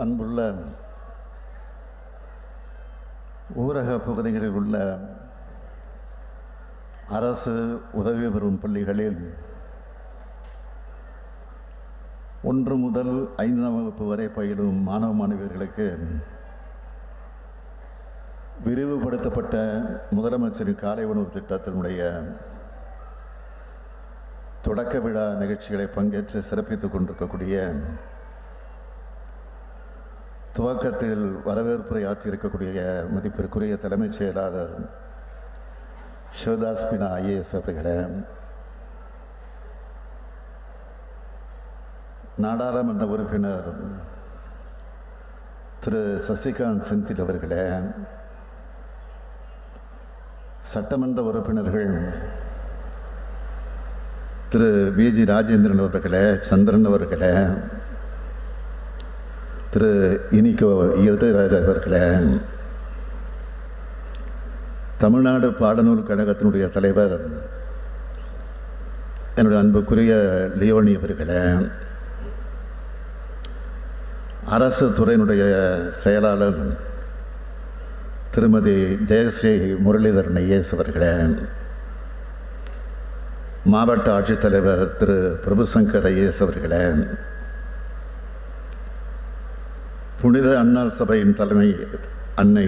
அன்புள்ள ஊரக பகுதிகளில் உள்ள அரசு உதவி பெறும் பள்ளிகளில் 1 முதல் 5ஆம் வகுப்பு வரை பயிலும் மாணவ மாணவியர்களுக்கு விரிவுபடுத்தப்பட்ட முதலமைச்சரின் காலை உணவு திட்டத்தினுடைய தொடக்க விழா நிகழ்ச்சிகளை பங்கேற்று சிறப்பித்துக் கொண்டிருக்கக்கூடிய துவக்கத்தில் வரவேற்புரை ஆற்றியிருக்கக்கூடிய மதிப்பிற்குரிய தலைமைச் செயலாளர் சிவதாஸ் மீனா ஐஏஎஸ் அவர்களே, நாடாளுமன்ற உறுப்பினர் திரு சசிகாந்த் செந்தில் அவர்களே, சட்டமன்ற உறுப்பினர்கள் திரு விஜி ராஜேந்திரன் அவர்களே, சந்திரன் அவர்களே, திரு இனிகோ யதுராஜ் அவர்களே, தமிழ்நாடு பாடநூல் கழகத்தினுடைய தலைவர் என்னுடைய அன்புக்குரிய லியோனி அவர்களே, அரசு துறையினுடைய செயலாளர் திருமதி ஜெயஸ்ரீ முரளிதரன் ஐஏஎஸ் அவர்களே, மாவட்ட ஆட்சித்தலைவர் திரு பிரபுசங்கர் ஐஏஎஸ் அவர்களே, புனித அன்னாள் சபையின் தலைமை அன்னை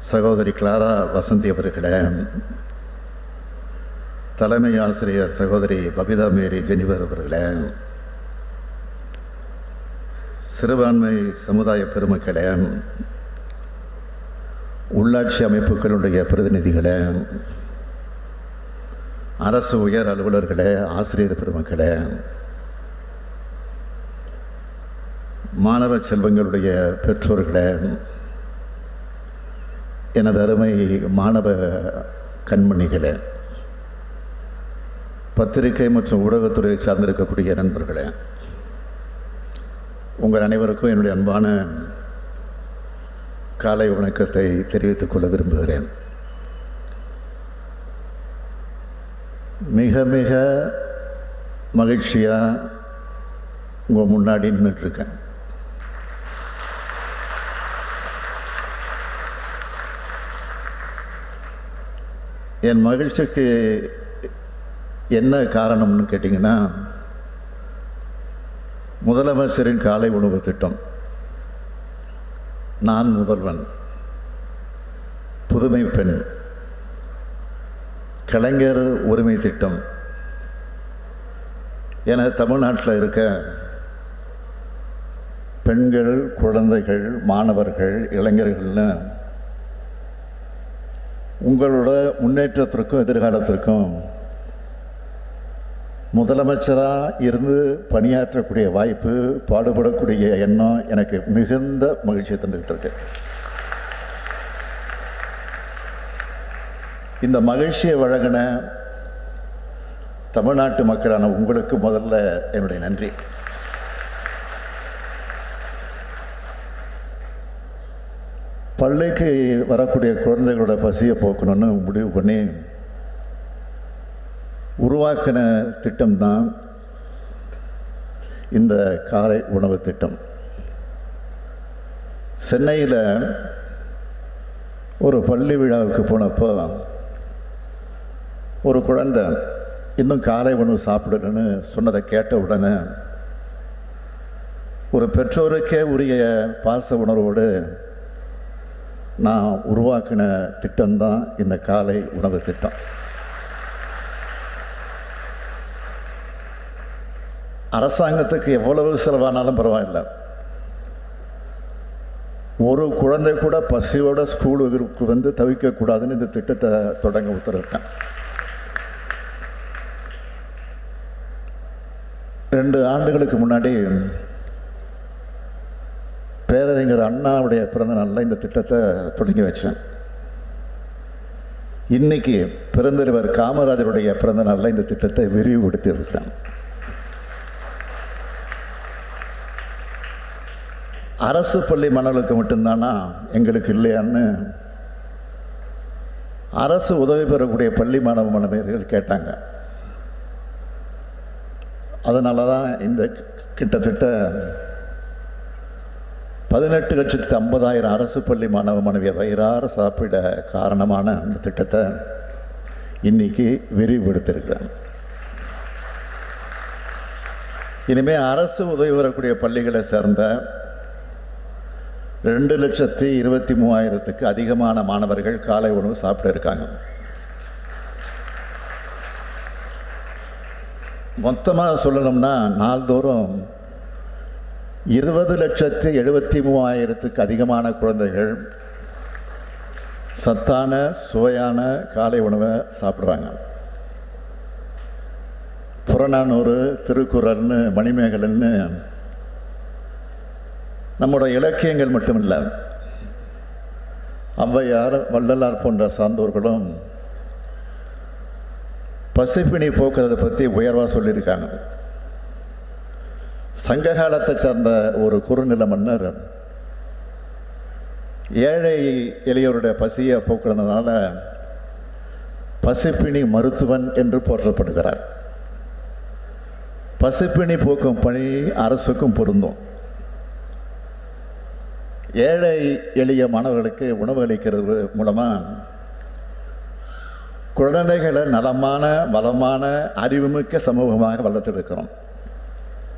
சகோதரி கிளாரா வசந்தி அவர்களே, தலைமை ஆசிரியர் சகோதரி பபிதா மேரி ஜெனிவர் அவர்களே, சிறுபான்மை சமுதாய பெருமக்களே, உள்ளாட்சி அமைப்புகளுடைய பிரதிநிதிகளே, அரசு உயர் அலுவலர்களே, ஆசிரியர் பெருமக்களே, மாணவ செல்வங்களுடைய பெற்றோர்களே, எனது அருமை மாணவ கண்மணிகளே, பத்திரிகை மற்றும் ஊடகத்துறையை சார்ந்திருக்கக்கூடிய நண்பர்களே, உங்கள் அனைவருக்கும் என்னுடைய அன்பான காலை வணக்கத்தை தெரிவித்துக் கொள்ள விரும்புகிறேன். மிக மிக மகிழ்ச்சியாக உங்கள் முன்னாடி நின்றுட்டுருக்கேன். என் மகிழ்ச்சிக்கு என்ன காரணம்னு கேட்டிங்கன்னா, முதலமைச்சரின் காலை உணவு திட்டம், நான் முதல்வன், புதுமை பெண், கலைஞர் உரிமை திட்டம் என தமிழ்நாட்டில் இருக்க பெண்கள், குழந்தைகள், மாணவர்கள், இளைஞர்கள்னு உங்களோட முன்னேற்றத்திற்கும் எதிர்காலத்திற்கும் முதலமைச்சராக இருந்து பணியாற்றக்கூடிய வாய்ப்பு, பாடுபடக்கூடிய எண்ணம் எனக்கு மிகுந்த மகிழ்ச்சியை தந்துக்கிட்டு இருக்கு. இந்த மகிழ்ச்சியை வழங்கின தமிழ்நாட்டு மக்களான உங்களுக்கு முதல்ல என்னுடைய நன்றி. பள்ளிக்கு வரக்கூடிய குழந்தைகளோட பசியை போக்கணும்னு முடிவு பண்ணி உருவாக்கின திட்டம்தான் இந்த காலை உணவு திட்டம். சென்னையில் ஒரு பள்ளி விழாவுக்கு போனப்போ ஒரு குழந்தை இன்னும் காலை உணவு சாப்பிடணுன்னு சொன்னதை கேட்ட உடனே ஒரு பெற்றோருக்கே உரிய பாச உணர்வோடு நான் உருவாக்கின திட்டம்தான் இந்த காலை உணவு திட்டம். அரசாங்கத்துக்கு எவ்வளவு செலவானாலும் பரவாயில்லை, ஒரு குழந்தை கூட பசியோட ஸ்கூலுக்கு வந்து தவிக்கக்கூடாதுன்னு இந்த திட்டத்தை தொடங்க உத்தரவிட்டேன். 2 ஆண்டுகளுக்கு முன்னாடி பேரறிஞர் அண்ணாவுடைய பிறந்த நாளில் இந்த திட்டத்தை தொடங்கி வச்சேன். இன்னைக்கு பெருந்தலைவர் காமராஜருடைய பிறந்த நாளில் இந்த திட்டத்தை விரிவுபடுத்தி இருக்கிறேன். அரசு பள்ளி மாணவர்களுக்கு மட்டும்தானா, எங்களுக்கு இல்லையான்னு அரசு உதவி பெறக்கூடிய பள்ளி மாணவ மாணவியர்கள் கேட்டாங்க. அதனால தான் இந்த கிட்டத்தட்ட 18,50,000 அரசு பள்ளி மாணவ மாணவியை வயிறார சாப்பிட காரணமான அந்த திட்டத்தை இன்னைக்கு விரிவுபடுத்தியிருக்கிறேன். இனிமேல் அரசு உதவி வரக்கூடிய பள்ளிகளை சேர்ந்த 2,23,000க்கு அதிகமான மாணவர்கள் காலை உணவு சாப்பிட்டு இருக்காங்க. மொத்தமாக சொல்லணும்னா நாள்தோறும் 20,73,000க்கு அதிகமான குழந்தைகள் சத்தான சுவையான காலை உணவை சாப்பிட்றாங்க. புறநானூறு, திருக்குறள்னு, மணிமேகலைன்னு நம்முடைய இலக்கியங்கள் மட்டுமில்லை, ஔவையார், வள்ளலார் போன்ற சான்றோர்களும் பசிப்பினி போக்குறதை பற்றி உயர்வாக சொல்லியிருக்காங்க. சங்க காலத்தை சார்ந்த ஒரு குறுநில மன்னர் ஏழை எளியோருடைய பசியை போக்குறதுனால பசிப்பினி மருத்துவன் என்று போற்றப்படுகிறார். பசிப்பினி போக்கும் பணி அரசுக்கும் பொருந்தும். ஏழை எளிய மாணவர்களுக்கு உணவு அளிக்கிறது மூலமாக குழந்தைகளை நலமான, வளமான, அறிவுமிக்க சமூகமாக வளர்த்தெடுக்கிறோம்.